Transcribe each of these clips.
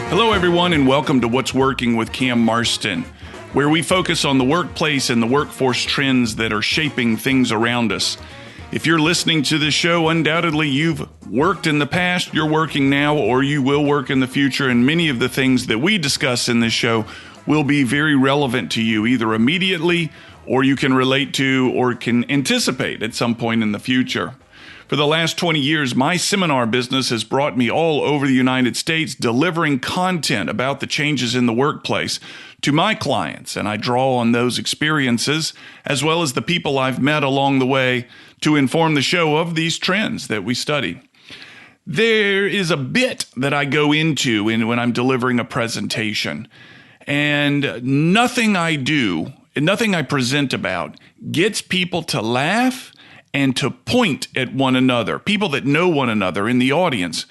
Hello, everyone, and welcome to What's Working with Cam Marston, where we focus on the workplace and the workforce trends that are shaping things around us. If you're listening to this show, undoubtedly you've worked in the past, you're working now, or you will work in the future, and many of the things that we discuss in this show will be very relevant to you, either immediately or you can relate to or can anticipate at some point in the future. For the last 20 years, my seminar business has brought me all over the United States delivering content about the changes in the workplace to my clients, and I draw on those experiences as well as the people I've met along the way to inform the show of these trends that we study. There is a bit that I go into when I'm delivering a presentation, and nothing I do and nothing I present about gets people to laugh and to point at one another, people that know one another in the audience,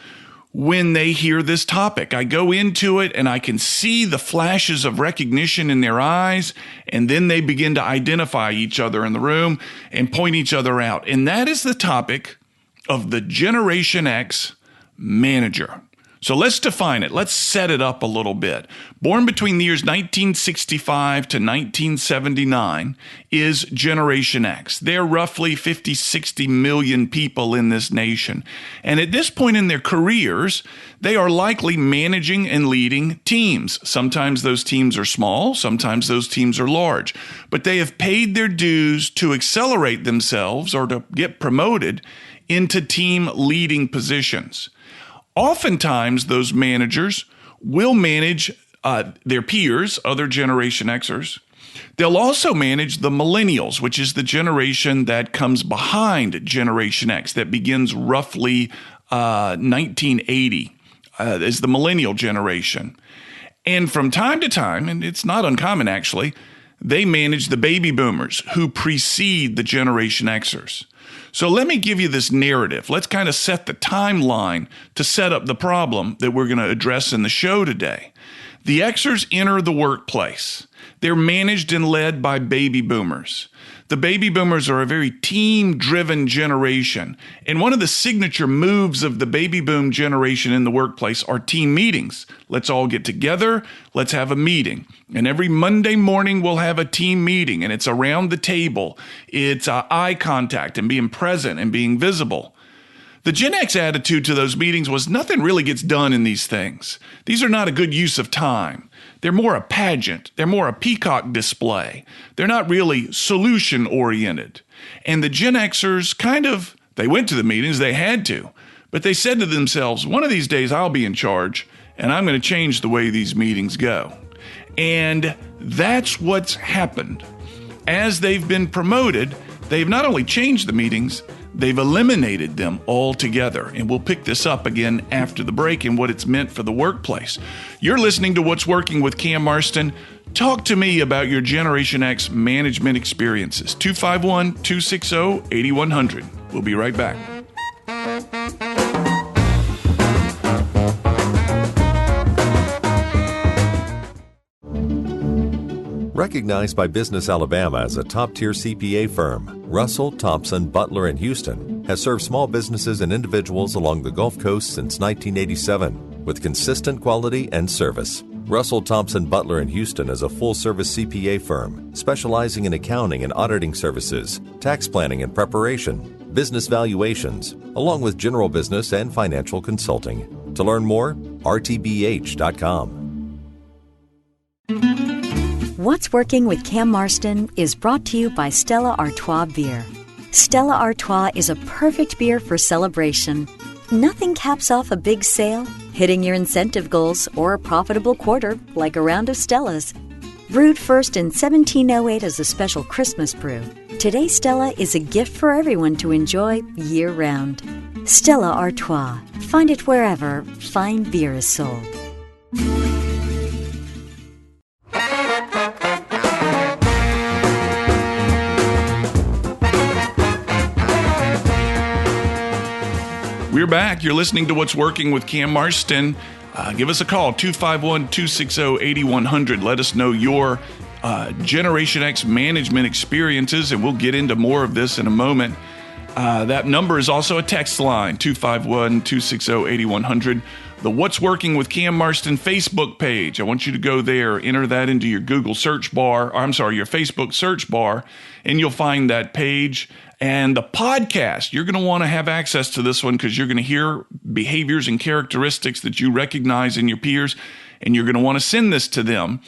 when they hear this topic. I go into it and I can see the flashes of recognition in their eyes, and then they begin to identify each other in the room and point each other out. And that is the topic of the Generation X manager. So let's define it. Let's set it up a little bit. Born between the years 1965 to 1979 is Generation X. They're roughly 50, 60 million people in this nation. And at this point in their careers, they are likely managing and leading teams. Sometimes those teams are small, sometimes those teams are large. But they have paid their dues to accelerate themselves or to get promoted into team leading positions. Oftentimes, those managers will manage their peers, other Generation Xers. They'll also manage the millennials, which is the generation that comes behind Generation X, that begins roughly 1980 as the millennial generation. And from time to time, and it's not uncommon actually, they manage the baby boomers who precede the Generation Xers. So let me give you this narrative. Let's kind of set the timeline to set up the problem that we're going to address in the show today. The Xers enter the workplace. They're managed and led by baby boomers. The baby boomers are a very team-driven generation. And one of the signature moves of the baby boom generation in the workplace are team meetings. Let's all get together. Let's have a meeting. And every Monday morning, we'll have a team meeting. And it's around the table. It's eye contact and being present and being visible. The Gen X attitude to those meetings was nothing really gets done in these things. These are not a good use of time. They're more a pageant. They're more a peacock display. They're not really solution-oriented. And the Gen Xers they went to the meetings, they had to, but they said to themselves, one of these days I'll be in charge, and I'm going to change the way these meetings go. And that's what's happened. As they've been promoted, they've not only changed the meetings, they've eliminated them altogether. And we'll pick this up again after the break and what it's meant for the workplace. You're listening to What's Working with Cam Marston. Talk to me about your Generation X management experiences. 251-260-8100. We'll be right back. Recognized by Business Alabama as a top-tier CPA firm, Russell, Thompson, Butler, and Houston has served small businesses and individuals along the Gulf Coast since 1987 with consistent quality and service. Russell, Thompson, Butler, and Houston is a full-service CPA firm specializing in accounting and auditing services, tax planning and preparation, business valuations, along with general business and financial consulting. To learn more, rtbh.com. What's Working with Cam Marston is brought to you by Stella Artois Beer. Stella Artois is a perfect beer for celebration. Nothing caps off a big sale, hitting your incentive goals, or a profitable quarter like a round of Stellas. Brewed first in 1708 as a special Christmas brew, today Stella is a gift for everyone to enjoy year-round. Stella Artois. Find it wherever fine beer is sold. We're back. You're listening to What's Working with Cam Marston. Give us a call, 251-260-8100. Let us know your Generation X management experiences, and we'll get into more of this in a moment. That number is also a text line, 251-260-8100. The What's Working with Cam Marston Facebook page. I want you to go there, enter that into your Google search bar, your Facebook search bar, and you'll find that page. And the podcast, you're going to want to have access to this one because you're going to hear behaviors and characteristics that you recognize in your peers, and you're going to want to send this to them.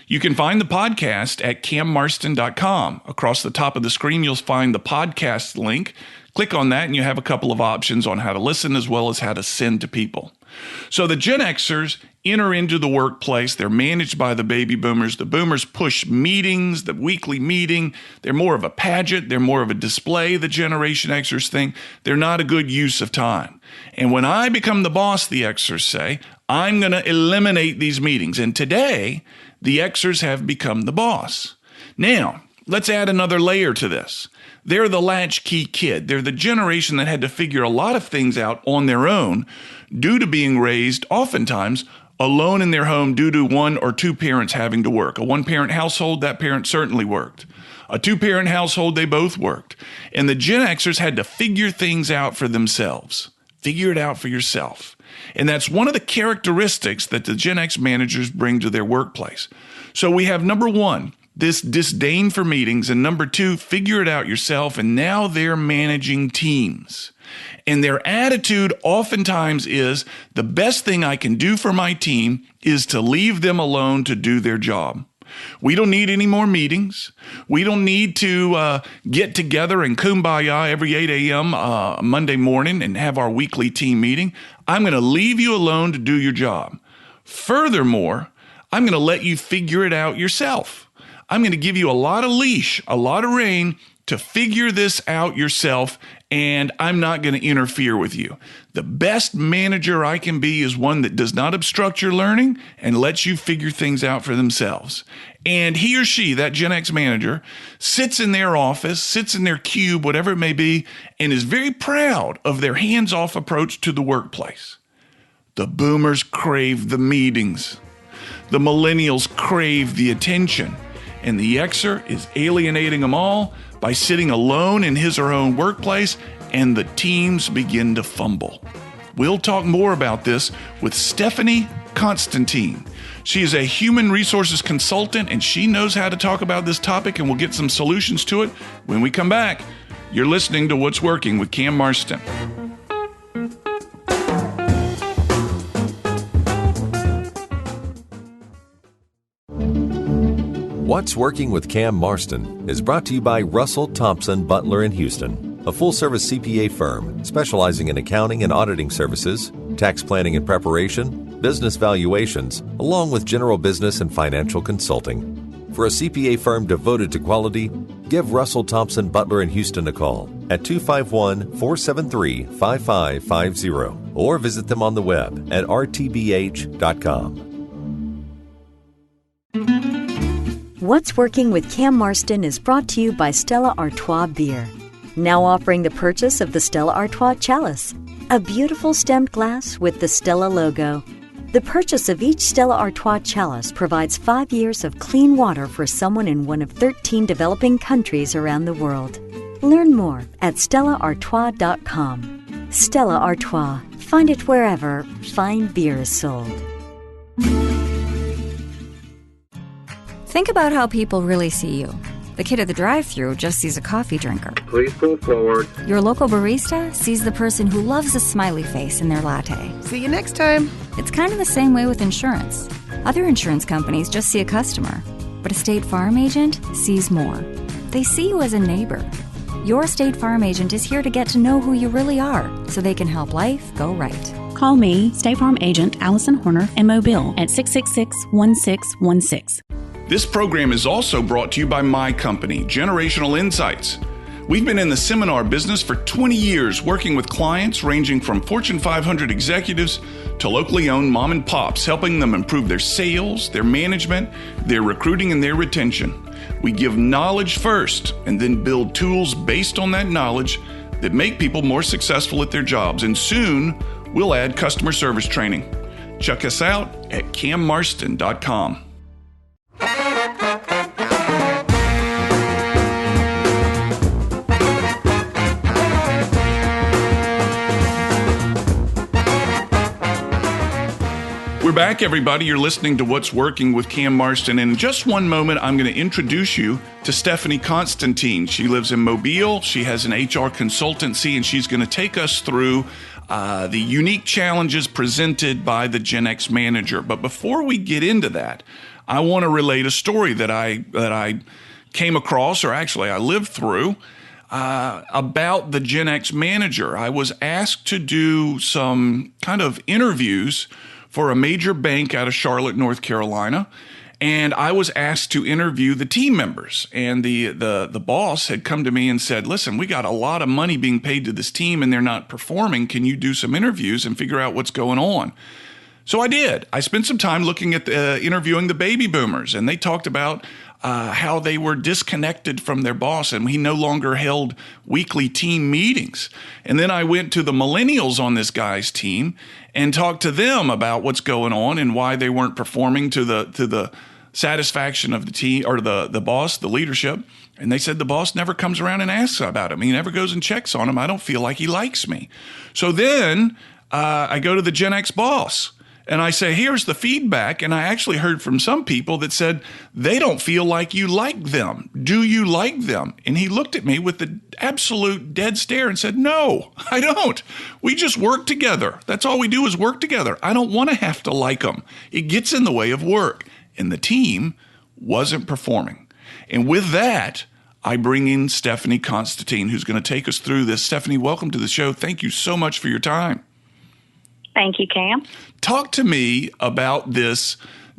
You can find the podcast at cammarston.com. Across the top of the screen, you'll find the podcast link. Click on that, and you have a couple of options on how to listen as well as how to send to people. So the Gen Xers enter into the workplace. They're managed by the baby boomers. The boomers push meetings, the weekly meeting. They're more of a pageant. They're more of a display, the Generation Xers think. They're not a good use of time. And when I become the boss, the Xers say, I'm going to eliminate these meetings. And today, the Xers have become the boss. Now, let's add another layer to this. They're the latchkey kid. They're the generation that had to figure a lot of things out on their own due to being raised, oftentimes, alone in their home due to one or two parents having to work. A one-parent household, that parent certainly worked. A two-parent household, they both worked. And the Gen Xers had to figure things out for themselves. Figure it out for yourself. And that's one of the characteristics that the Gen X managers bring to their workplace. So we have number one, this disdain for meetings, and number two, figure it out yourself, and now they're managing teams. And their attitude oftentimes is, the best thing I can do for my team is to leave them alone to do their job. We don't need any more meetings. We don't need to get together and kumbaya every 8 a.m. Monday morning and have our weekly team meeting. I'm going to leave you alone to do your job. Furthermore, I'm going to let you figure it out yourself. I'm going to give you a lot of leash, a lot of rein to figure this out yourself, and I'm not going to interfere with you. The best manager I can be is one that does not obstruct your learning and lets you figure things out for themselves. And he or she, that Gen X manager, sits in their office, sits in their cube, whatever it may be, and is very proud of their hands-off approach to the workplace. The boomers crave the meetings. The millennials crave the attention. And the Xer is alienating them all by sitting alone in his or her own workplace, and the teams begin to fumble. We'll talk more about this with Stephanie Constantine. She is a human resources consultant, and she knows how to talk about this topic, and we'll get some solutions to it when we come back. You're listening to What's Working with Cam Marston. What's Working with Cam Marston is brought to you by Russell, Thompson, Butler in Houston, a full-service CPA firm specializing in accounting and auditing services, tax planning and preparation, business valuations, along with general business and financial consulting. For a CPA firm devoted to quality, give Russell, Thompson, Butler in Houston a call at 251-473-5550 or visit them on the web at rtbh.com. What's Working with Cam Marston is brought to you by Stella Artois Beer. Now offering the purchase of the Stella Artois Chalice, a beautiful stemmed glass with the Stella logo. The purchase of each Stella Artois Chalice provides 5 years of clean water for someone in one of 13 developing countries around the world. Learn more at stellaartois.com. Stella Artois. Find it wherever fine beer is sold. Think about how people really see you. The kid at the drive-thru just sees a coffee drinker. Please pull forward. Your local barista sees the person who loves a smiley face in their latte. See you next time. It's kind of the same way with insurance. Other insurance companies just see a customer, but a State Farm agent sees more. They see you as a neighbor. Your State Farm agent is here to get to know who you really are, so they can help life go right. Call me, State Farm agent Allison Horner, in Mobile at 666-1616. This program is also brought to you by my company, Generational Insights. We've been in the seminar business for 20 years, working with clients ranging from Fortune 500 executives to locally owned mom and pops, helping them improve their sales, their management, their recruiting, and their retention. We give knowledge first and then build tools based on that knowledge that make people more successful at their jobs. And soon, we'll add customer service training. Check us out at cammarston.com. back, everybody. You're listening to What's Working with Cam Marston. In just one moment, I'm going to introduce you to Stephanie Constantine. She lives in Mobile. She has an HR consultancy, and she's going to take us through the unique challenges presented by the Gen X manager. But before we get into that, I want to relate a story that I came across, or actually I lived through, about the Gen X manager. I was asked to do some kind of interviews for a major bank out of Charlotte, North Carolina, and I was asked to interview the team members. And the boss had come to me and said, "Listen, we got a lot of money being paid to this team, and they're not performing. Can you do some interviews and figure out what's going on?" So I did. I spent some time looking at interviewing the baby boomers, and they talked about how they were disconnected from their boss, and he no longer held weekly team meetings. And then I went to the millennials on this guy's team and talked to them about what's going on and why they weren't performing to the satisfaction of the team or the boss, the leadership. And they said the boss never comes around and asks about him. He never goes and checks on him. I don't feel like he likes me. So then I go to the Gen X boss. And I say, here's the feedback. And I actually heard from some people that said, they don't feel like you like them. Do you like them? And he looked at me with the absolute dead stare and said, no, I don't. We just work together. That's all we do is work together. I don't want to have to like them. It gets in the way of work. And the team wasn't performing. And with that, I bring in Stephanie Constantine, who's going to take us through this. Stephanie, welcome to the show. Thank you so much for your time. Thank you, Cam. Talk to me about this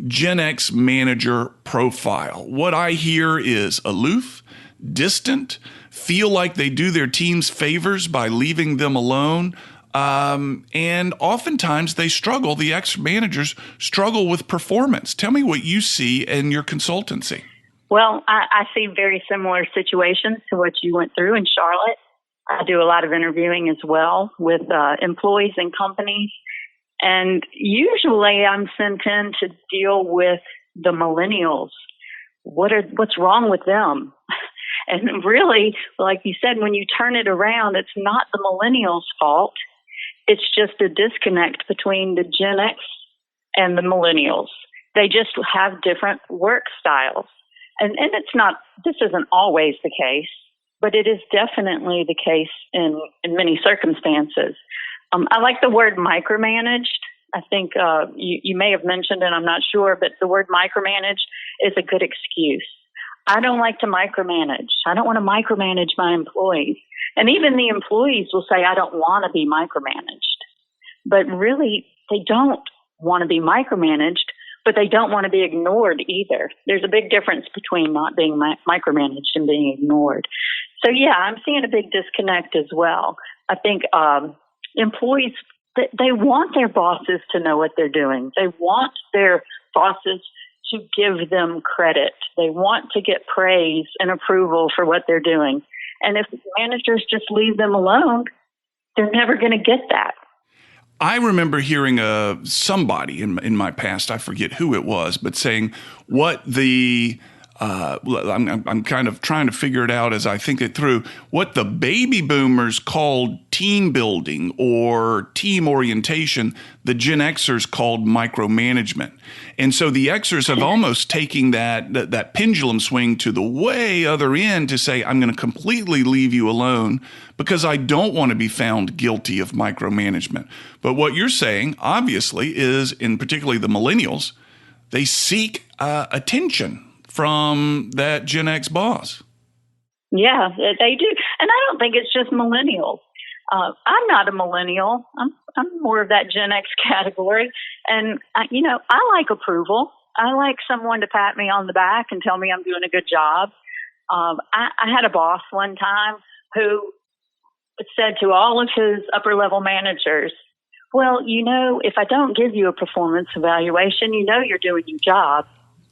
Gen X manager profile. What I hear is aloof, distant, feel like they do their teams favors by leaving them alone. And oftentimes they struggle, the X managers struggle with performance. Tell me what you see in your consultancy. Well, I see very similar situations to what you went through in Charlotte. I do a lot of interviewing as well with employees and companies. And usually I'm sent in to deal with the millennials. What's wrong with them? And really, like you said, when you turn it around, it's not the millennials' fault. It's just a disconnect between the Gen X and the millennials. They just have different work styles. And it's not, this isn't always the case, but it is definitely the case in many circumstances. I like the word micromanaged. I think you may have mentioned it, I'm not sure, but the word micromanaged is a good excuse. I don't like to micromanage. I don't want to micromanage my employees. And even the employees will say, I don't want to be micromanaged. But really, they don't want to be micromanaged, but they don't want to be ignored either. There's a big difference between not being micromanaged and being ignored. So, yeah, I'm seeing a big disconnect as well. I think employees, they want their bosses to know what they're doing. They want their bosses to give them credit. They want to get praise and approval for what they're doing. And if managers just leave them alone, they're never going to get that. I remember hearing somebody in my past, I forget who it was, but saying what the I'm kind of trying to figure it out as I think it through, what the baby boomers called team building or team orientation, the Gen Xers called micromanagement. And so the Xers have almost taken that pendulum swing to the way other end to say, I'm going to completely leave you alone because I don't want to be found guilty of micromanagement. But what you're saying, obviously, is, in particularly the millennials, they seek attention from that Gen X boss. Yeah, they do. And I don't think it's just millennials. I'm not a millennial. I'm more of that Gen X category. And, I like approval. I like someone to pat me on the back and tell me I'm doing a good job. I had a boss one time who said to all of his upper-level managers, well, if I don't give you a performance evaluation, you're doing your job.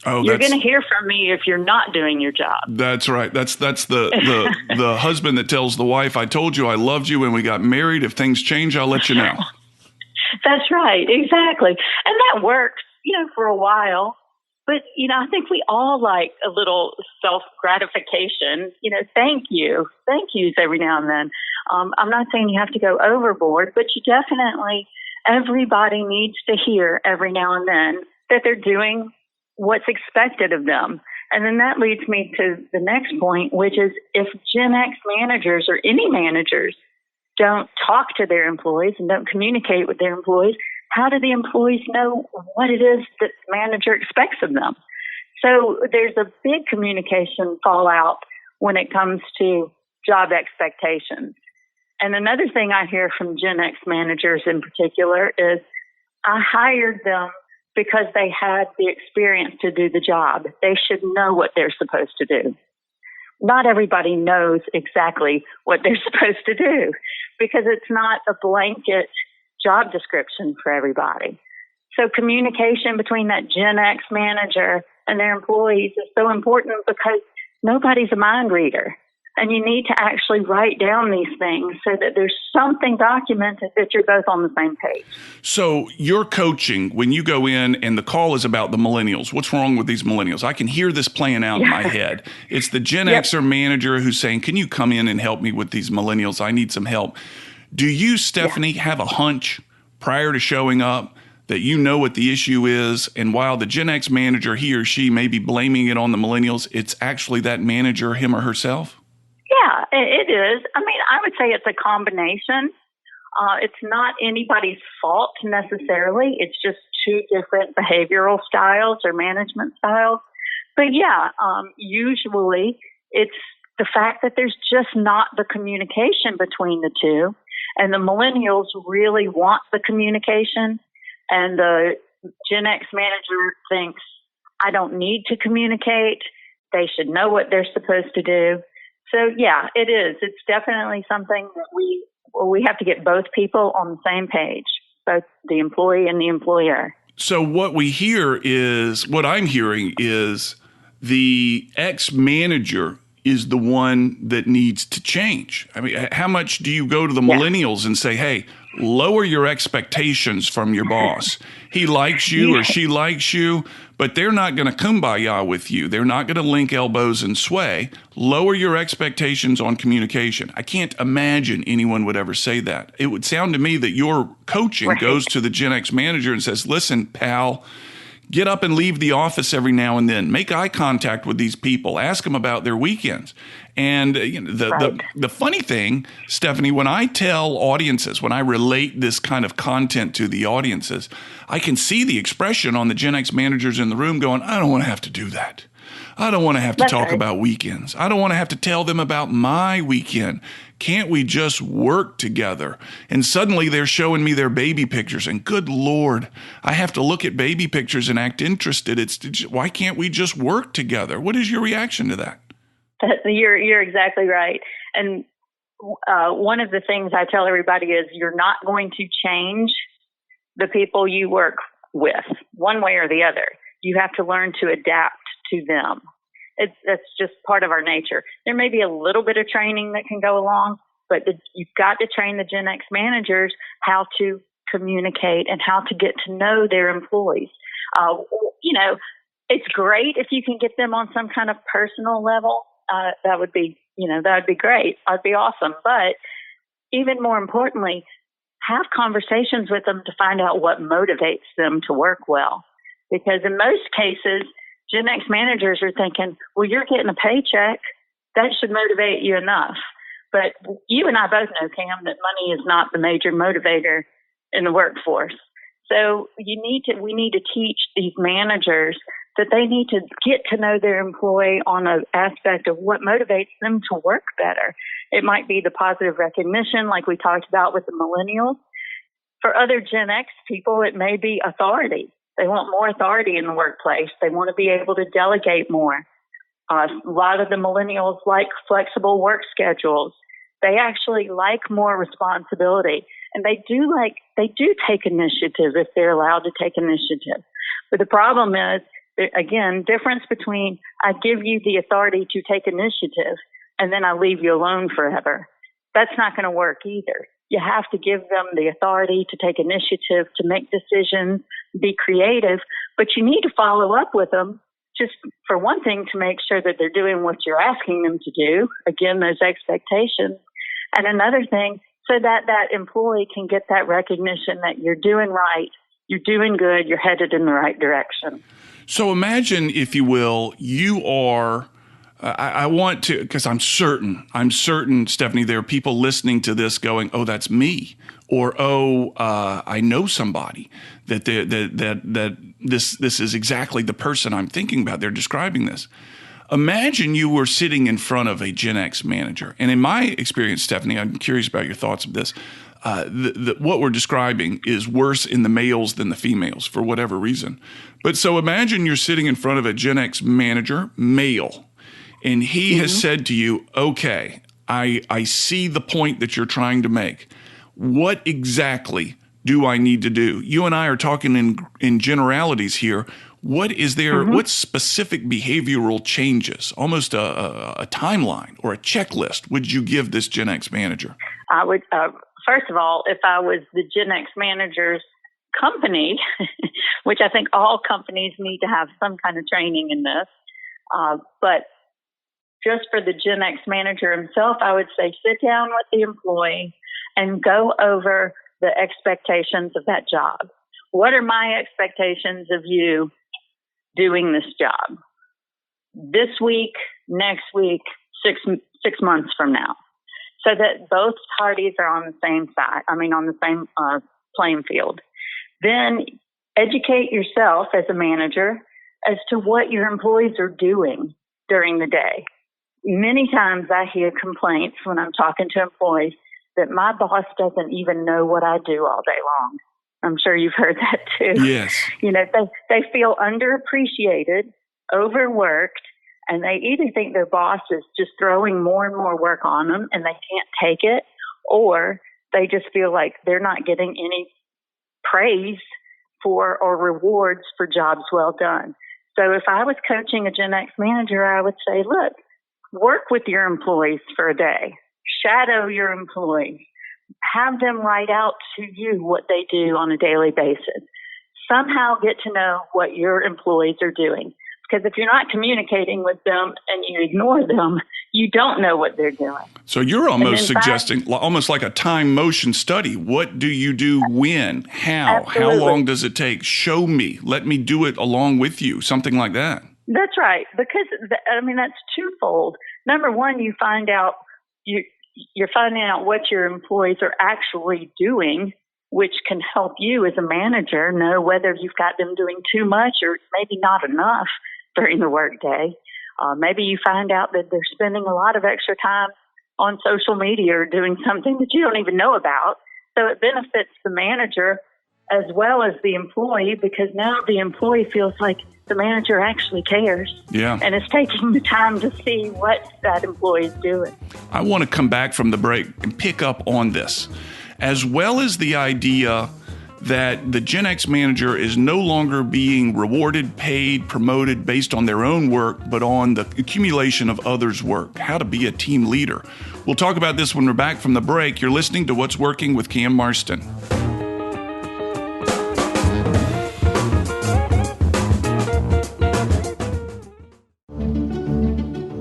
Oh, you're going to hear from me if you're not doing your job. That's right. That's the husband that tells the wife, I told you I loved you when we got married. If things change, I'll let you know. That's right. Exactly. And that works, for a while. But, I think we all like a little self-gratification, thank yous every now and then. I'm not saying you have to go overboard, but you definitely, everybody needs to hear every now and then that they're doing what's expected of them. And then that leads me to the next point, which is if Gen X managers or any managers don't talk to their employees and don't communicate with their employees, how do the employees know what it is that the manager expects of them? So there's a big communication fallout when it comes to job expectations. And another thing I hear from Gen X managers in particular is I hired them because they had the experience to do the job. They should know what they're supposed to do. Not everybody knows exactly what they're supposed to do because it's not a blanket job description for everybody. So communication between that Gen X manager and their employees is so important because nobody's a mind reader. And you need to actually write down these things so that there's something documented that you're both on the same page. So you're coaching when you go in and the call is about the millennials. What's wrong with these millennials? I can hear this playing out in my head. It's the Gen Xer manager who's saying, can you come in and help me with these millennials? I need some help. Do you, Stephanie, have a hunch prior to showing up that you know what the issue is, and while the Gen X manager, he or she may be blaming it on the millennials, it's actually that manager, him or herself? Yeah, it is. I mean, I would say it's a combination. It's not anybody's fault necessarily. It's just two different behavioral styles or management styles. But yeah, usually it's the fact that there's just not the communication between the two. And the millennials really want the communication. And the Gen X manager thinks, I don't need to communicate. They should know what they're supposed to do. So, yeah, it is. It's definitely something that we have to get both people on the same page, both the employee and the employer. So what I'm hearing is the ex-manager is the one that needs to change. I mean, how much do you go to the millennials and say, hey, lower your expectations from your boss? He likes you or she likes you, but they're not going to kumbaya with you. They're not going to link elbows and sway. Lower your expectations on communication. I can't imagine anyone would ever say that. It would sound to me that your coaching goes to the Gen X manager and says, listen, pal, get up and leave the office every now and then. Make eye contact with these people. Ask them about their weekends. And the funny thing, Stephanie, when I tell audiences, when I relate this kind of content to the audiences, I can see the expression on the Gen X managers in the room going, I don't want to have to do that. I don't want to have to talk about weekends. I don't want to have to tell them about my weekend. Can't we just work together? And suddenly they're showing me their baby pictures. And good Lord, I have to look at baby pictures and act interested. Why can't we just work together? What is your reaction to that? You're exactly right. And one of the things I tell everybody is you're not going to change the people you work with one way or the other. You have to learn to adapt to them. That's just part of our nature. There may be a little bit of training that can go along, but you've got to train the Gen X managers how to communicate and how to get to know their employees. It's great if you can get them on some kind of personal level. That would be great. That'd be awesome. But even more importantly, have conversations with them to find out what motivates them to work well. Because in most cases, Gen X managers are thinking, well, you're getting a paycheck. That should motivate you enough. But you and I both know, Cam, that money is not the major motivator in the workforce. So we need to teach these managers that they need to get to know their employee on an aspect of what motivates them to work better. It might be the positive recognition, like we talked about with the millennials. For other Gen X people, it may be authority. They want more authority in the workplace. They want to be able to delegate more. A lot of the millennials like flexible work schedules. They actually like more responsibility. And they do take initiative if they're allowed to take initiative. But the problem is, again, difference between I give you the authority to take initiative and then I leave you alone forever. That's not going to work either. You have to give them the authority to take initiative, to make decisions, be creative, but you need to follow up with them just for one thing to make sure that they're doing what you're asking them to do. Again, those expectations. And another thing, so that that employee can get that recognition that you're doing right, you're doing good, you're headed in the right direction. So imagine, if you will, you are, I want to, because I'm certain, Stephanie, there are people listening to this going, oh, that's me. Or, I know somebody that this is exactly the person I'm thinking about. They're describing this. Imagine you were sitting in front of a Gen X manager. And in my experience, Stephanie, I'm curious about your thoughts of this. What we're describing is worse in the males than the females for whatever reason. But so imagine you're sitting in front of a Gen X manager, male, and he has said to you, okay, I see the point that you're trying to make. What exactly do I need to do? You and I are talking in generalities here. What is there? What specific behavioral changes, almost a timeline or a checklist, would you give this Gen X manager? I would, first of all, if I was the Gen X manager's company, which I think all companies need to have some kind of training in this, but just for the Gen X manager himself, I would say sit down with the employee and go over the expectations of that job. What are my expectations of you doing this job this week, next week, six months from now, so that both parties are on the same side, on the same playing field. Then educate yourself as a manager as to what your employees are doing during the day. Many times I hear complaints when I'm talking to employees that my boss doesn't even know what I do all day long. I'm sure you've heard that too. Yes. They feel underappreciated, overworked, and they either think their boss is just throwing more and more work on them and they can't take it, or they just feel like they're not getting any praise for or rewards for jobs well done. So if I was coaching a Gen X manager, I would say, look, work with your employees for a day. Shadow your employees. Have them write out to you what they do on a daily basis. Somehow get to know what your employees are doing. Because if you're not communicating with them and you ignore them, you don't know what they're doing. So you're almost suggesting almost like a time motion study. What do you do when? How? Absolutely. How long does it take? Show me. Let me do it along with you. Something like that. That's right. Because, that's twofold. Number one, you find out you're finding out what your employees are actually doing, which can help you as a manager know whether you've got them doing too much or maybe not enough during the workday. Maybe you find out that they're spending a lot of extra time on social media or doing something that you don't even know about. So it benefits the manager as well as the employee, because now the employee feels like the manager actually cares and is taking the time to see what that employee is doing. I want to come back from the break and pick up on this, as well as the idea that the Gen X manager is no longer being rewarded, paid, promoted based on their own work, but on the accumulation of others' work, how to be a team leader. We'll talk about this when we're back from the break. You're listening to What's Working with Cam Marston.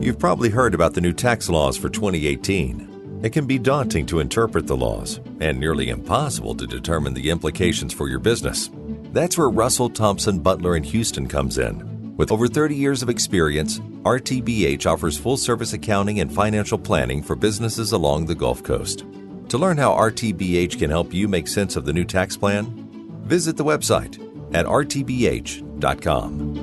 You've probably heard about the new tax laws for 2018. It can be daunting to interpret the laws and nearly impossible to determine the implications for your business. That's where Russell, Thompson, Butler & Houston comes in. With over 30 years of experience, RTBH offers full-service accounting and financial planning for businesses along the Gulf Coast. To learn how RTBH can help you make sense of the new tax plan, visit the website at rtbh.com.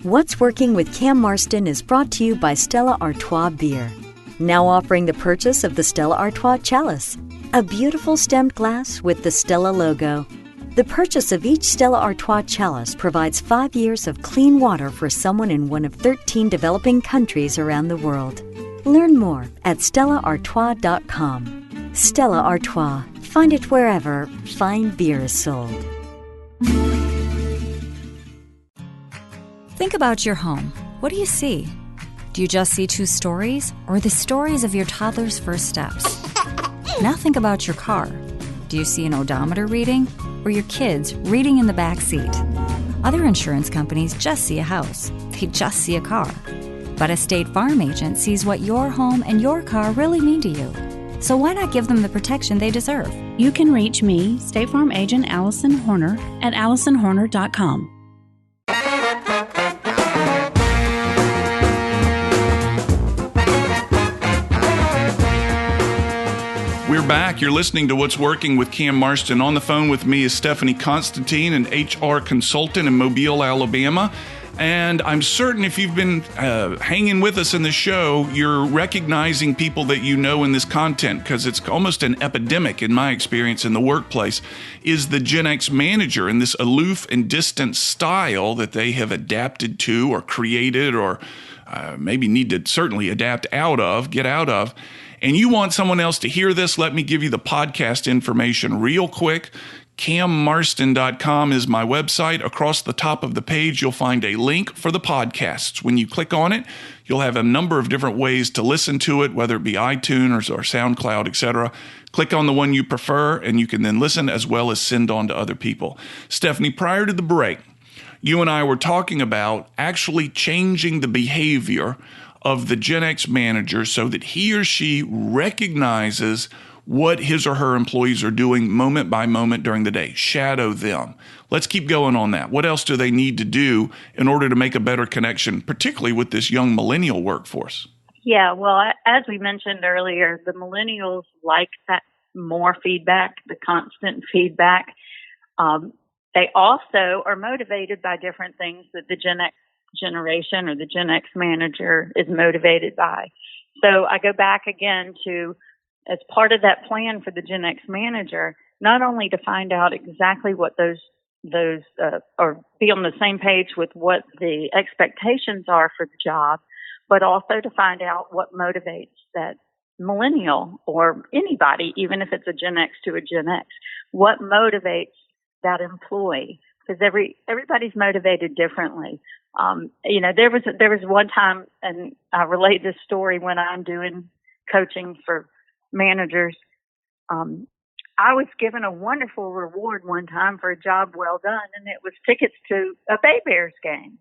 What's Working with Cam Marston is brought to you by Stella Artois Beer. Now offering the purchase of the Stella Artois Chalice, a beautiful stemmed glass with the Stella logo. The purchase of each Stella Artois Chalice provides 5 years of clean water for someone in one of 13 developing countries around the world. Learn more at stellaartois.com. Stella Artois. Find it wherever fine beer is sold. Think about your home. What do you see? Do you just see 2 stories or the stories of your toddler's first steps? Now think about your car. Do you see an odometer reading or your kids reading in the back seat? Other insurance companies just see a house. They just see a car. But a State Farm agent sees what your home and your car really mean to you. So why not give them the protection they deserve? You can reach me, State Farm Agent Allison Horner, at AllisonHorner.com. We're back. You're listening to What's Working with Cam Marston. On the phone with me is Stephanie Constantine, an HR consultant in Mobile, Alabama. And I'm certain if you've been hanging with us in the show, you're recognizing people that you know in this content, because it's almost an epidemic in my experience in the workplace, is the Gen X manager and this aloof and distant style that they have adapted to or created or maybe need to certainly get out of. And you want someone else to hear this, let me give you the podcast information real quick. CamMarston.com is my website. Across the top of the page, you'll find a link for the podcasts. When you click on it, you'll have a number of different ways to listen to it, whether it be iTunes or SoundCloud, etc. Click on the one you prefer, and you can then listen as well as send on to other people. Stephanie, prior to the break, you and I were talking about actually changing the behavior of the Gen X manager so that he or she recognizes what his or her employees are doing moment by moment during the day. Shadow them. Let's keep going on that. What else do they need to do in order to make a better connection, particularly with this young millennial workforce? Yeah, well, as we mentioned earlier, the millennials like that more feedback, the constant feedback. They also are motivated by different things that the Gen X generation or the Gen X manager is motivated by. So I go back again to, as part of that plan for the Gen X manager, not only to find out exactly what those or be on the same page with what the expectations are for the job, but also to find out what motivates that millennial or anybody, even if it's a Gen X to a Gen X, what motivates that employee, because everybody's motivated differently. There was one time, and I relate this story when I'm doing coaching for managers. I was given a wonderful reward one time for a job well done, and it was tickets to a Bay Bears game,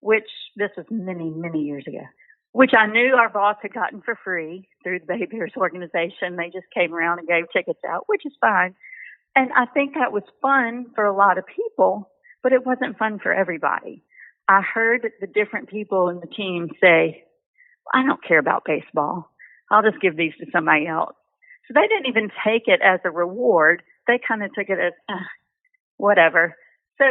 which this was many, many years ago, which I knew our boss had gotten for free through the Bay Bears organization. They just came around and gave tickets out, which is fine. And I think that was fun for a lot of people, but it wasn't fun for everybody. I heard the different people in the team say, I don't care about baseball. I'll just give these to somebody else. So they didn't even take it as a reward. They kind of took it as, whatever. So,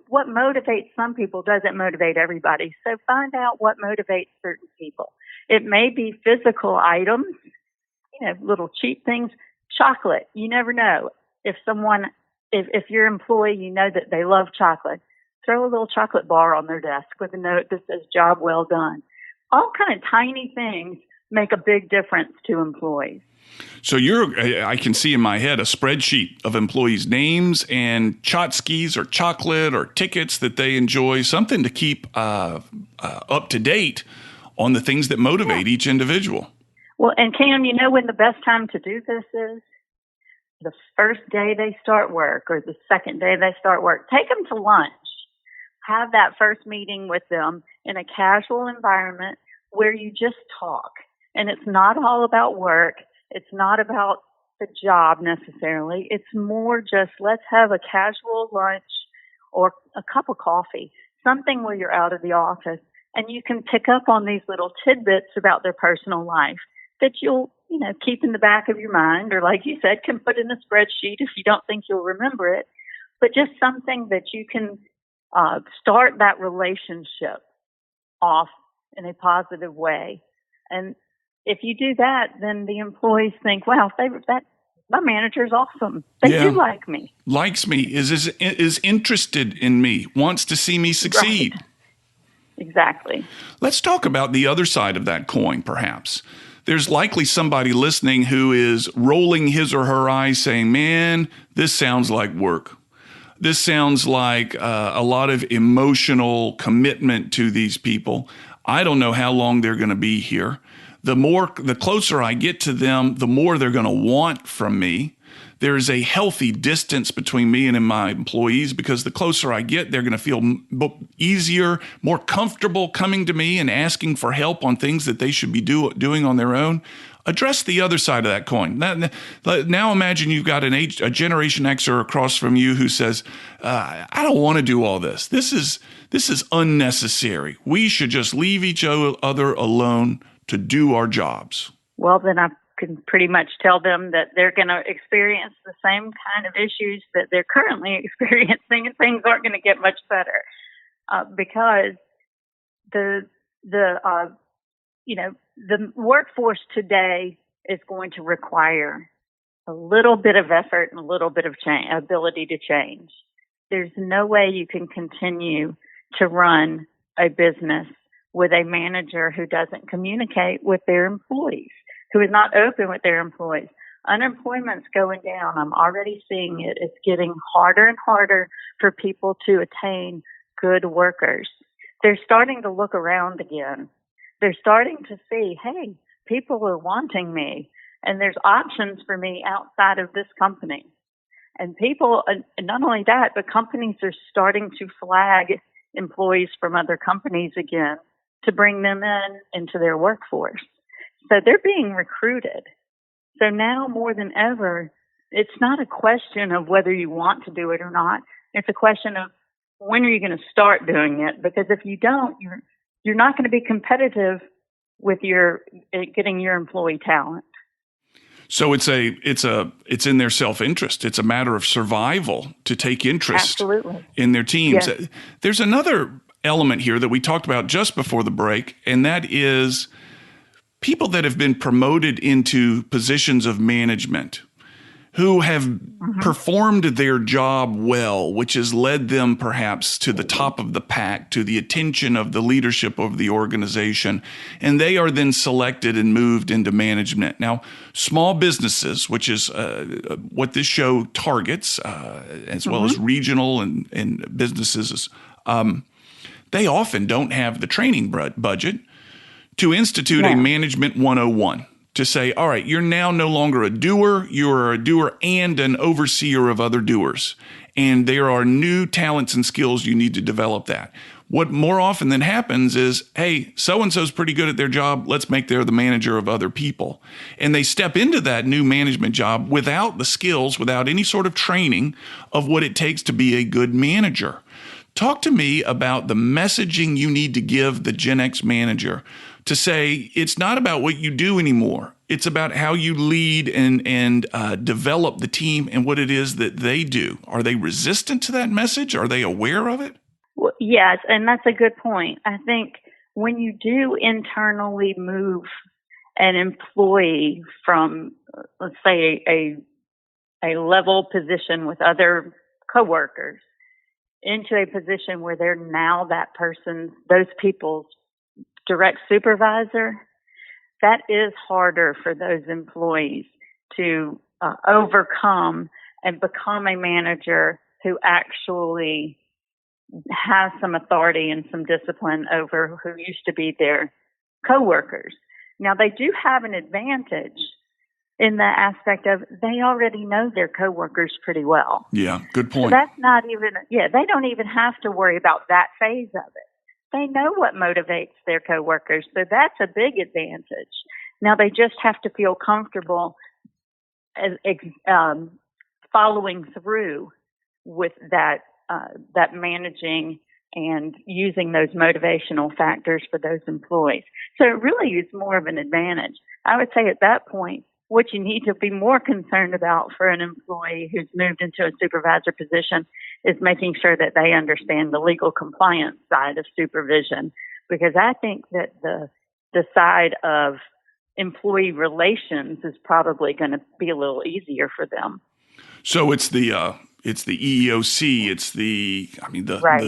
what motivates some people doesn't motivate everybody. So find out what motivates certain people. It may be physical items, little cheap things, chocolate. You never know. If your employee, you know that they love chocolate, throw a little chocolate bar on their desk with a note that says job well done. All kind of tiny things make a big difference to employees. So I can see in my head a spreadsheet of employees' names and tchotchkes or chocolate or tickets that they enjoy, something to keep up to date on the things that motivate each individual. Well, and Cam, when the best time to do this is? The first day they start work or the second day they start work. Take them to lunch. Have that first meeting with them in a casual environment where you just talk. And it's not all about work. It's not about the job necessarily. It's more just let's have a casual lunch or a cup of coffee, something where you're out of the office and you can pick up on these little tidbits about their personal life that you'll, keep in the back of your mind, or like you said, can put in a spreadsheet if you don't think you'll remember it, but just something that you can start that relationship off in a positive way. And if you do that, then the employees think, wow, my manager's awesome. They do like me. Likes me, is interested in me, wants to see me succeed. Right. Exactly. Let's talk about the other side of that coin, perhaps. There's likely somebody listening who is rolling his or her eyes saying, man, this sounds like work. This sounds like a lot of emotional commitment to these people. I don't know how long they're going to be here. The closer I get to them, the more they're going to want from me. there's a healthy distance between me and my employees, because the closer I get, they're going to feel easier, more comfortable coming to me and asking for help on things that they should be doing on their own. Address the other side of that coin. Now imagine you've got a Generation Xer across from you who says, I don't want to do all this. This is unnecessary. We should just leave each other alone to do our jobs. Well, then I can pretty much tell them that they're going to experience the same kind of issues that they're currently experiencing, and things aren't going to get much better because the workforce today is going to require a little bit of effort and a little bit of ability to change. There's no way you can continue to run a business with a manager who doesn't communicate with their employees, who is not open with their employees. Unemployment's going down. I'm already seeing it. It's getting harder and harder for people to attain good workers. They're starting to look around again. They're starting to see, hey, people are wanting me, and there's options for me outside of this company. And people, and not only that, but companies are starting to flag employees from other companies again to bring them into their workforce. So they're being recruited. So now more than ever, it's not a question of whether you want to do it or not. It's a question of when are you going to start doing it? Because if you don't, you're not going to be competitive with getting your employee talent. So it's in their self-interest. It's a matter of survival to take interest in their teams. Yes. There's another element here that we talked about just before the break, and that is people that have been promoted into positions of management who have performed their job well, which has led them perhaps to the top of the pack, to the attention of the leadership of the organization, and they are then selected and moved into management. Now, small businesses, which is what this show targets, as well as regional and businesses, they often don't have the training budget to institute a Management 101. To say, all right, you're now no longer a doer, you're a doer and an overseer of other doers. And there are new talents and skills you need to develop that. What more often than happens is, hey, so-and-so's pretty good at their job, let's make them the manager of other people. And they step into that new management job without the skills, without any sort of training of what it takes to be a good manager. Talk to me about the messaging you need to give the Gen X manager to say it's not about what you do anymore. It's about how you lead and develop the team and what it is that they do. Are they resistant to that message? Are they aware of it? Well, yes, and that's a good point. I think when you do internally move an employee from, let's say, a level position with other coworkers into a position where they're now those people's direct supervisor, that is harder for those employees to overcome and become a manager who actually has some authority and some discipline over who used to be their coworkers. Now, they do have an advantage in the aspect of they already know their coworkers pretty well. Yeah, good point. So that's not even, they don't even have to worry about that phase of it. They know what motivates their coworkers, so that's a big advantage. Now they just have to feel comfortable following through with that managing and using those motivational factors for those employees. So it really is more of an advantage. I would say at that point, what you need to be more concerned about for an employee who's moved into a supervisor position is making sure that they understand the legal compliance side of supervision, because I think that the side of employee relations is probably going to be a little easier for them. So it's the EEOC, it's the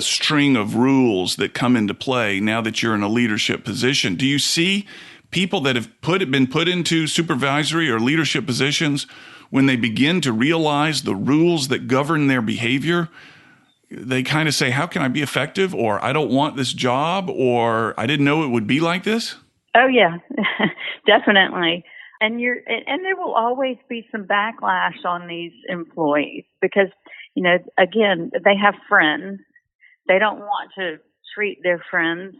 string of rules that come into play now that you're in a leadership position. Do you see people that have been put into supervisory or leadership positions, when they begin to realize the rules that govern their behavior, they kind of say, how can I be effective? Or I don't want this job, or I didn't know it would be like this? Oh, yeah, definitely. And there will always be some backlash on these employees because, again, they have friends. They don't want to treat their friends.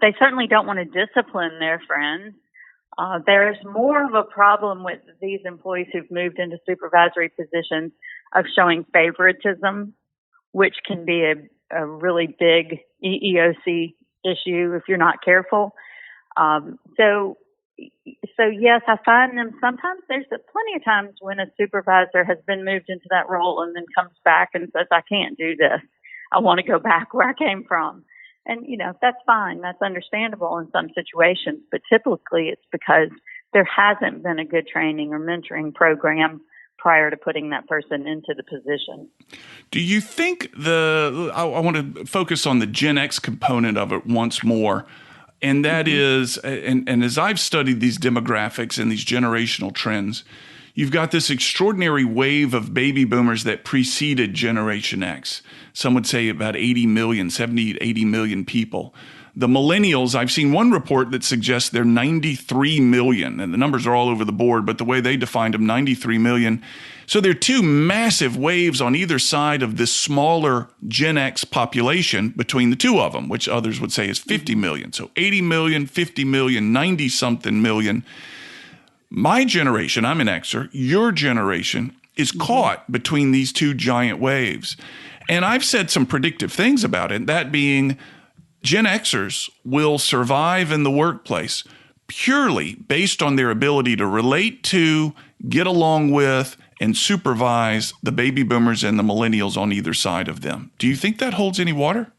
They certainly don't want to discipline their friends. There's more of a problem with these employees who've moved into supervisory positions of showing favoritism, which can be a really big EEOC issue if you're not careful. So yes, I find them sometimes. There's plenty of times when a supervisor has been moved into that role and then comes back and says, I can't do this. I want to go back where I came from. And, that's fine. That's understandable in some situations. But typically it's because there hasn't been a good training or mentoring program prior to putting that person into the position. Do you think I want to focus on the Gen X component of it once more. And that is, and as I've studied these demographics and these generational trends, you've got this extraordinary wave of baby boomers that preceded Generation X. Some would say about 80 million, 70 to 80 million people. The millennials, I've seen one report that suggests they're 93 million, and the numbers are all over the board, but the way they defined them, 93 million. So there are two massive waves on either side of this smaller Gen X population between the two of them, which others would say is 50 million. So 80 million, 50 million, 90-something million. My generation, I'm an Xer, your generation is caught between these two giant waves. And I've said some predictive things about it, that being Gen Xers will survive in the workplace purely based on their ability to relate to, get along with, and supervise the baby boomers and the millennials on either side of them. Do you think that holds any water?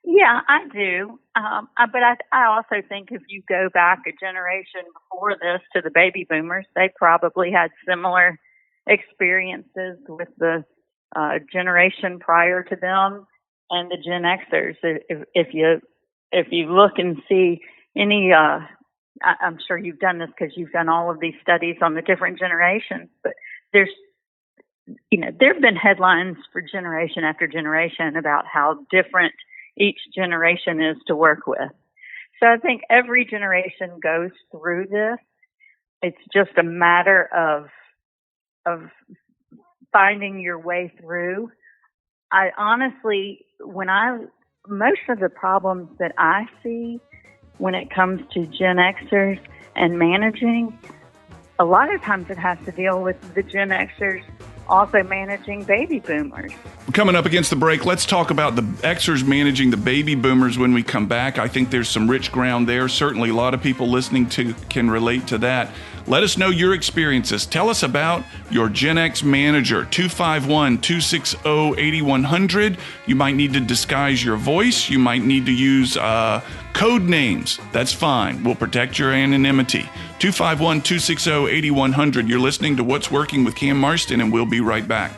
Yeah, I do. But I also think if you go back a generation before this to the baby boomers, they probably had similar experiences with the generation prior to them and the Gen Xers. If you look and see any, I'm sure you've done this because you've done all of these studies on the different generations, but there have been headlines for generation after generation about how different each generation is to work with. So I think every generation goes through this. It's just a matter of finding your way through. I honestly, most of the problems that I see when it comes to Gen Xers and managing, a lot of times it has to deal with the Gen Xers also managing baby boomers. Coming up against the break, let's talk about the Xers managing the baby boomers when we come back. I think there's some rich ground there. Certainly a lot of people listening can relate to that. Let us know your experiences. Tell us about your Gen X manager, 251-260-8100. You might need to disguise your voice. You might need to use code names. That's fine. We'll protect your anonymity. 251-260-8100. You're listening to What's Working with Cam Marston, and we'll be right back.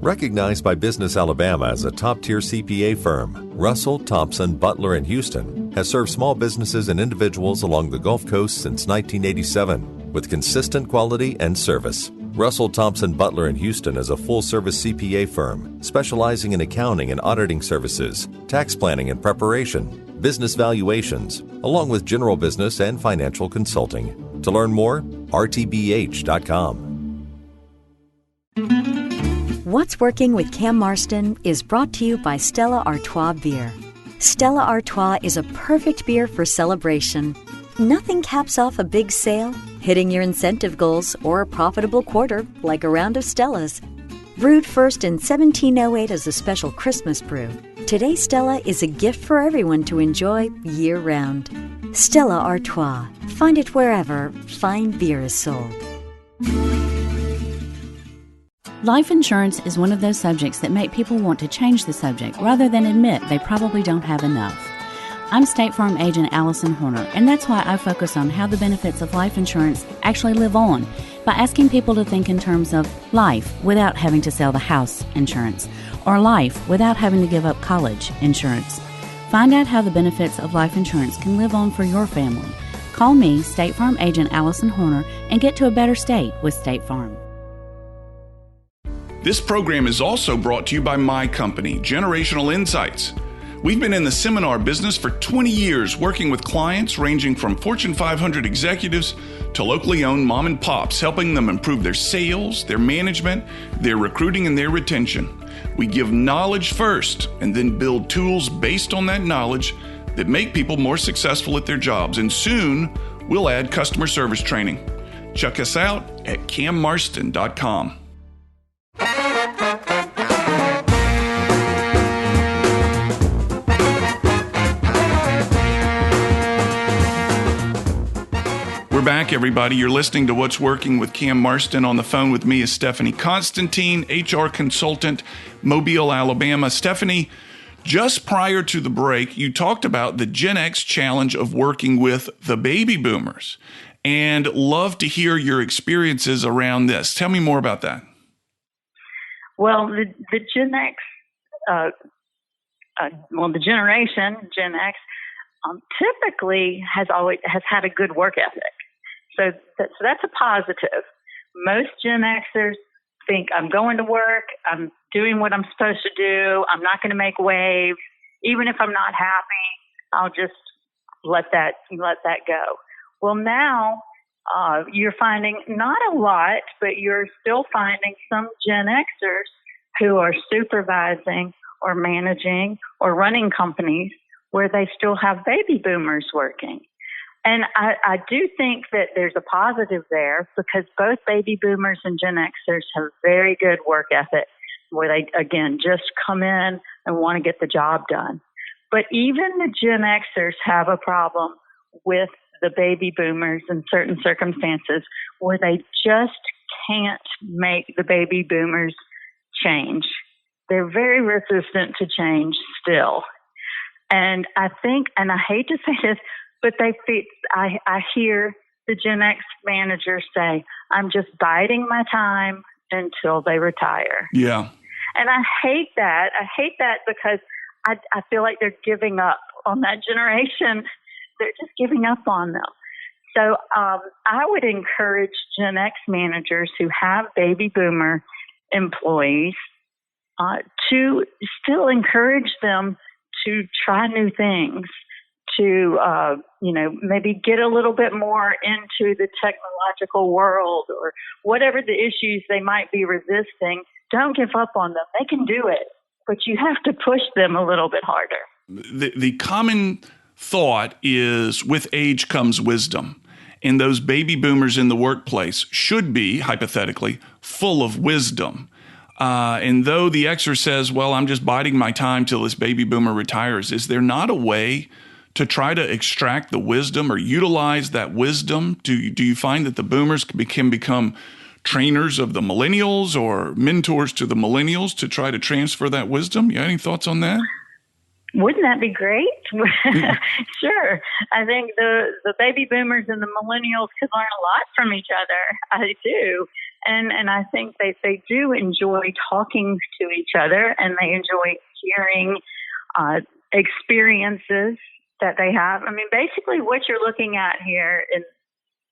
Recognized by Business Alabama as a top-tier CPA firm, Russell, Thompson, Butler & Houston has served small businesses and individuals along the Gulf Coast since 1987 with consistent quality and service. Russell, Thompson, Butler & Houston is a full-service CPA firm specializing in accounting and auditing services, tax planning and preparation, business valuations, along with general business and financial consulting. To learn more, rtbh.com. What's Working with Cam Marston is brought to you by Stella Artois Beer. Stella Artois is a perfect beer for celebration. Nothing caps off a big sale, hitting your incentive goals, or a profitable quarter like a round of Stella's. Brewed first in 1708 as a special Christmas brew, today Stella is a gift for everyone to enjoy year-round. Stella Artois. Find it wherever fine beer is sold. Life insurance is one of those subjects that make people want to change the subject rather than admit they probably don't have enough. I'm State Farm agent Allison Horner, and that's why I focus on how the benefits of life insurance actually live on by asking people to think in terms of life without having to sell the house insurance, or life without having to give up college insurance. Find out how the benefits of life insurance can live on for your family. Call me, State Farm agent Allison Horner, and get to a better state with State Farm. This program is also brought to you by my company, Generational Insights. We've been in the seminar business for 20 years, working with clients ranging from Fortune 500 executives to locally owned mom and pops, helping them improve their sales, their management, their recruiting, and their retention. We give knowledge first and then build tools based on that knowledge that make people more successful at their jobs. And soon, we'll add customer service training. Check us out at cammarston.com. We're back, everybody. You're listening to What's Working with Cam Marston. On the phone with me is Stephanie Constantine, HR consultant, Mobile, Alabama. Stephanie, just prior to the break, you talked about the Gen X challenge of working with the baby boomers, and love to hear your experiences around this. Tell me more about that. Well, the Gen X, the generation Gen X, typically has had a good work ethic. So that's a positive. Most Gen Xers think, I'm going to work, I'm doing what I'm supposed to do, I'm not going to make waves. Even if I'm not happy, I'll just let that go. Well, now you're finding not a lot, but you're still finding some Gen Xers who are supervising or managing or running companies where they still have baby boomers working. And I do think that there's a positive there, because both baby boomers and Gen Xers have very good work ethic, where they, again, just come in and want to get the job done. But even the Gen Xers have a problem with the baby boomers in certain circumstances, where they just can't make the baby boomers change. They're very resistant to change still. And I think, and I hate to say this, but I hear the Gen X managers say, I'm just biding my time until they retire. Yeah. And I hate that. I hate that because I feel like they're giving up on that generation. They're just giving up on them. So I would encourage Gen X managers who have baby boomer employees to still encourage them to try new things, to, maybe get a little bit more into the technological world or whatever the issues they might be resisting. Don't give up on them. They can do it, but you have to push them a little bit harder. The common thought is with age comes wisdom. And those baby boomers in the workplace should be, hypothetically, full of wisdom. And though the Xer says, well, I'm just biding my time till this baby boomer retires, is there not a way to try to extract the wisdom or utilize that wisdom? Do you find that the boomers can become trainers of the millennials or mentors to the millennials to try to transfer that wisdom? You have any thoughts on that? Wouldn't that be great? Sure. I think the baby boomers and the millennials could learn a lot from each other. I do. And I think they do enjoy talking to each other, and they enjoy hearing experiences that they have. I mean, basically what you're looking at here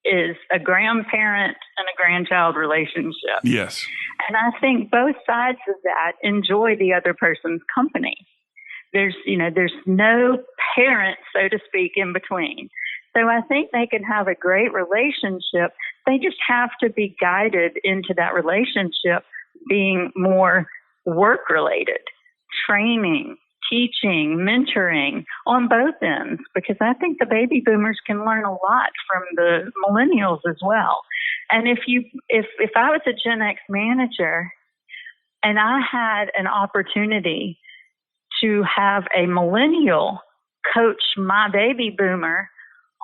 is a grandparent and a grandchild relationship. Yes. And I think both sides of that enjoy the other person's company. There's no parent, so to speak, in between. So I think they can have a great relationship. They just have to be guided into that relationship being more work-related, training, teaching, mentoring on both ends, because I think the baby boomers can learn a lot from the millennials as well. And if I was a Gen X manager and I had an opportunity to have a millennial coach my baby boomer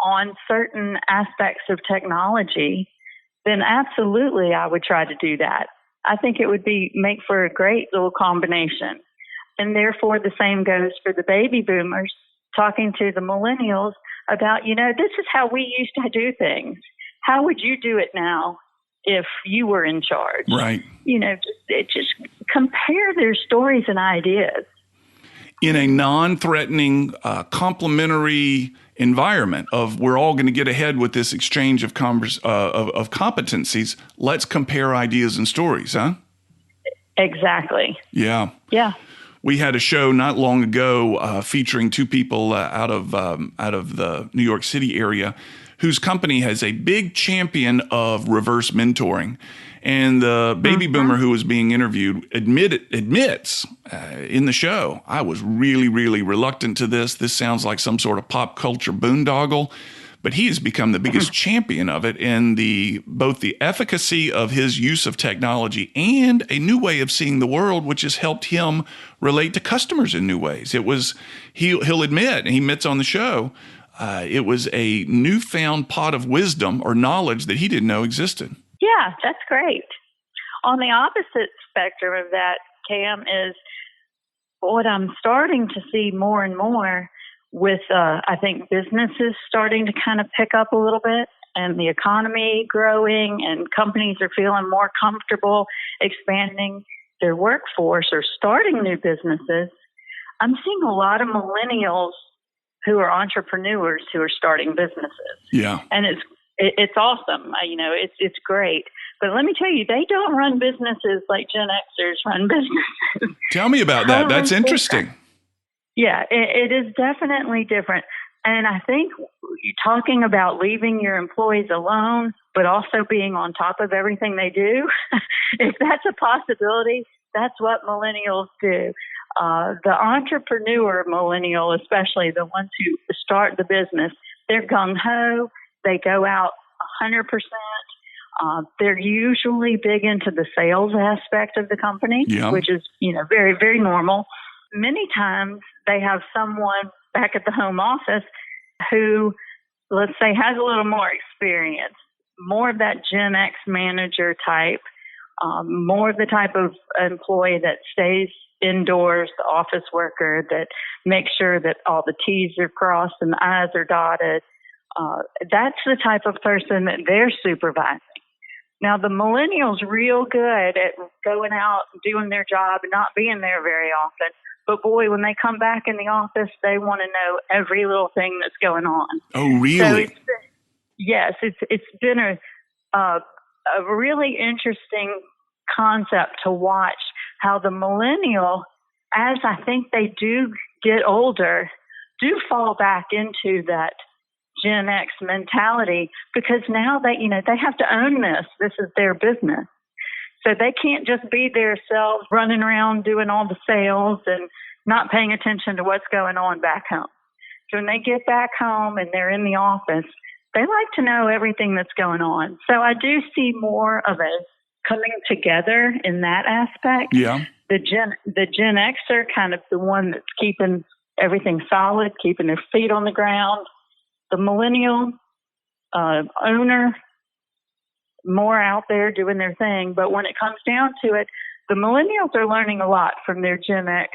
on certain aspects of technology, then absolutely I would try to do that. I think it would make for a great little combination. And therefore the same goes for the baby boomers talking to the millennials about, this is how we used to do things. How would you do it now if you were in charge? Right. Just compare their stories and ideas. In a non-threatening, complementary environment of we're all going to get ahead with this exchange of competencies, let's compare ideas and stories, huh? Exactly. Yeah. Yeah. We had a show not long ago featuring two people out of the New York City area whose company has a big champion of reverse mentoring. And the baby boomer who was being interviewed admits in the show, I was really, really reluctant to this. This sounds like some sort of pop culture boondoggle. But he has become the biggest champion of it, and both the efficacy of his use of technology and a new way of seeing the world, which has helped him relate to customers in new ways. He'll admit, and he admits on the show, it was a newfound pot of wisdom or knowledge that he didn't know existed. Yeah, that's great. On the opposite spectrum of that, Cam, is what I'm starting to see more and more with, I think, businesses starting to kind of pick up a little bit and the economy growing and companies are feeling more comfortable expanding their workforce or starting new businesses. I'm seeing a lot of millennials who are entrepreneurs who are starting businesses. Yeah. And it's awesome. It's great. But let me tell you, they don't run businesses like Gen Xers run businesses. Tell me about that. That's interesting. Yeah, it is definitely different. And I think talking about leaving your employees alone, but also being on top of everything they do, if that's a possibility, that's what millennials do. The entrepreneur millennial, especially the ones who start the business, they're gung-ho. They go out 100%. They're usually big into the sales aspect of the company, which is, very, very normal. Many times they have someone back at the home office who, let's say, has a little more experience, more of that Gen X manager type, more of the type of employee that stays indoors, the office worker that makes sure that all the T's are crossed and the I's are dotted. That's the type of person that they're supervising. Now, the millennials real good at going out, doing their job, and not being there very often. But boy, when they come back in the office, they want to know every little thing that's going on. Oh, really? So it's been a really interesting concept to watch how the millennial, as I think they do get older, do fall back into that Gen X mentality, because now they have to own this. This is their business. So they can't just be themselves running around doing all the sales and not paying attention to what's going on back home. So when they get back home and they're in the office, they like to know everything that's going on. So I do see more of us coming together in that aspect. Yeah. The Gen X are kind of the one that's keeping everything solid, keeping their feet on the ground. The millennial owner, more out there doing their thing. But when it comes down to it, the millennials are learning a lot from their Gen X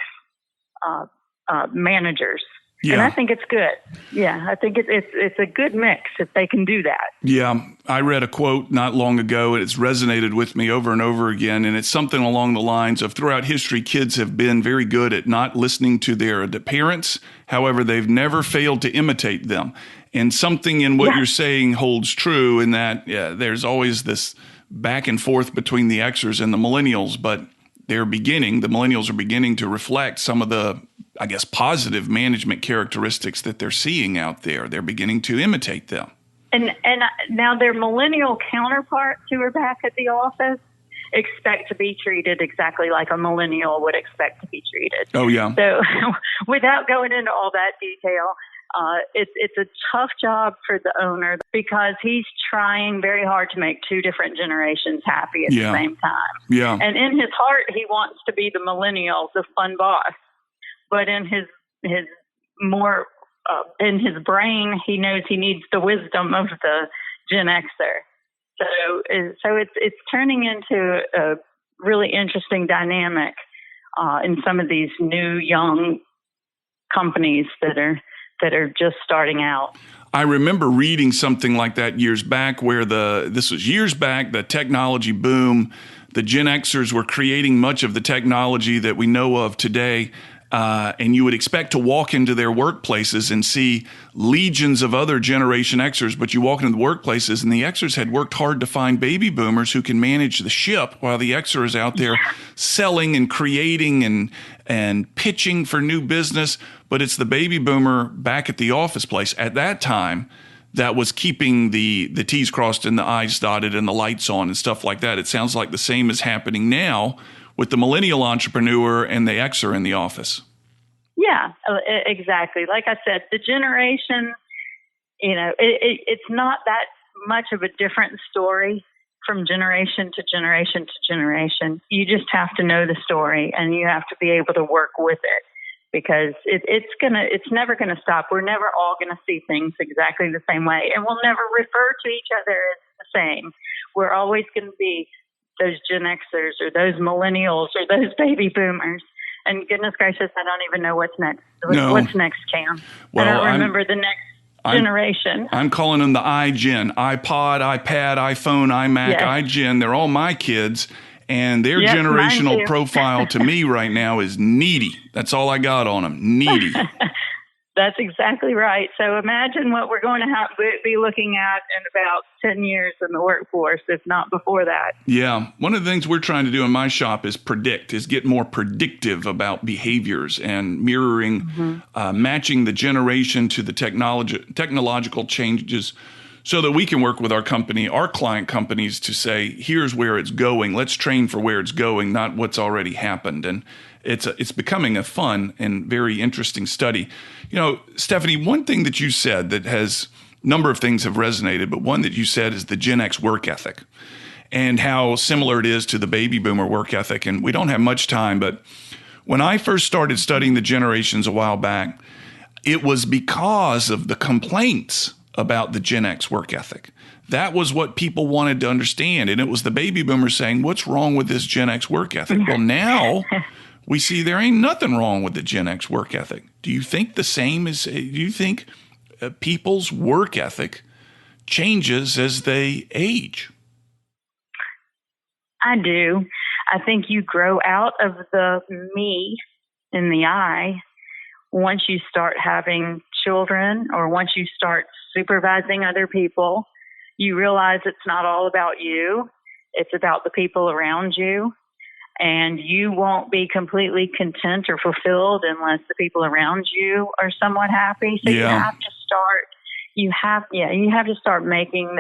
managers. Yeah. And I think it's good. Yeah, I think it's a good mix if they can do that. Yeah, I read a quote not long ago, and it's resonated with me over and over again, and it's something along the lines of, throughout history, kids have been very good at not listening to their parents. However, they've never failed to imitate them. And something in what you're saying holds true in that there's always this back and forth between the Xers and the millennials, but the millennials are beginning to reflect some of the, I guess, positive management characteristics that they're seeing out there. They're beginning to imitate them. And now their millennial counterparts who are back at the office expect to be treated exactly like a millennial would expect to be treated. Oh, yeah. So without going into all that detail, it's a tough job for the owner because he's trying very hard to make two different generations happy at the same time. Yeah. And in his heart, he wants to be the millennial, the fun boss. But in his more in his brain, he knows he needs the wisdom of the Gen Xer. So it's turning into a really interesting dynamic in some of these new young companies that are just starting out. I remember reading something like that years back where the technology boom, the Gen Xers were creating much of the technology that we know of today. and you would expect to walk into their workplaces and see legions of other Generation Xers, but you walk into the workplaces and the Xers had worked hard to find baby boomers who can manage the ship while the Xer is out there selling and creating and pitching for new business. But it's the baby boomer back at the office place at that time that was keeping the T's crossed and the I's dotted and the lights on and stuff like that. It sounds like the same is happening now with the millennial entrepreneur and the Xer in the office. Yeah, exactly. Like I said, the generation, it's not that much of a different story from generation to generation to generation. You just have to know the story and you have to be able to work with it, because it's never gonna stop. We're never all gonna see things exactly the same way, and we'll never refer to each other as the same. We're always gonna be those Gen Xers or those millennials or those baby boomers. And goodness gracious, I don't even know what's next. What's next, Cam? Well, I don't remember the next generation. I'm calling them the iGen, iPod, iPad, iPhone, iMac, iGen. They're all my kids. And their generational profile to me right now is needy. That's all I got on them, needy. That's exactly right. So imagine what we're going to be looking at in about 10 years in the workforce, if not before that. Yeah. One of the things we're trying to do in my shop is get more predictive about behaviors and mirroring, matching the generation to the technological changes so that we can work with our client companies to say, here's where it's going. Let's train for where it's going, not what's already happened. And it's becoming a fun and very interesting study. Stephanie, one thing that you said that has a number of things have resonated, but one that you said is the Gen X work ethic and how similar it is to the baby boomer work ethic. And we don't have much time, but when I first started studying the generations a while back, it was because of the complaints about the Gen X work ethic. That was what people wanted to understand. And it was the baby boomers saying, what's wrong with this Gen X work ethic? Well, now we see there ain't nothing wrong with the Gen X work ethic. Do you think the same do you think people's work ethic changes as they age? I do. I think you grow out of the me in the I once you start having children or once you start supervising other people. You realize it's not all about you. It's about the people around you. And you won't be completely content or fulfilled unless the people around you are somewhat happy. So you have to start making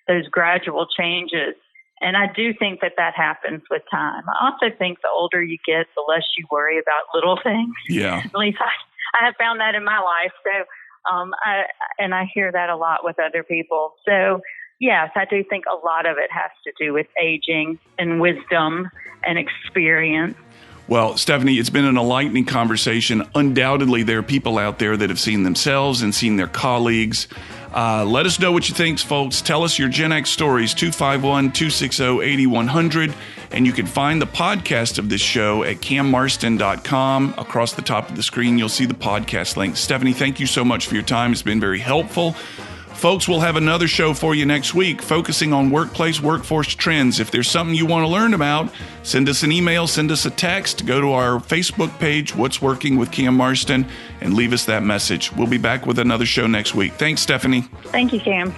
those gradual changes. And I do think that happens with time. I also think the older you get, the less you worry about little things. Yeah. At least I have found that in my life. So I hear that a lot with other people. So yes, I do think a lot of it has to do with aging and wisdom and experience. Well, Stephanie, it's been an enlightening conversation. Undoubtedly, there are people out there that have seen themselves and seen their colleagues. Let us know what you think, folks. Tell us your Gen X stories, 251-260-8100. And you can find the podcast of this show at cammarston.com. Across the top of the screen, you'll see the podcast link. Stephanie, thank you so much for your time. It's been very helpful. Folks, we'll have another show for you next week focusing on workforce trends. If there's something you want to learn about, send us an email, send us a text, go to our Facebook page, What's Working with Cam Marston, and leave us that message. We'll be back with another show next week. Thanks, Stephanie. Thank you, Cam.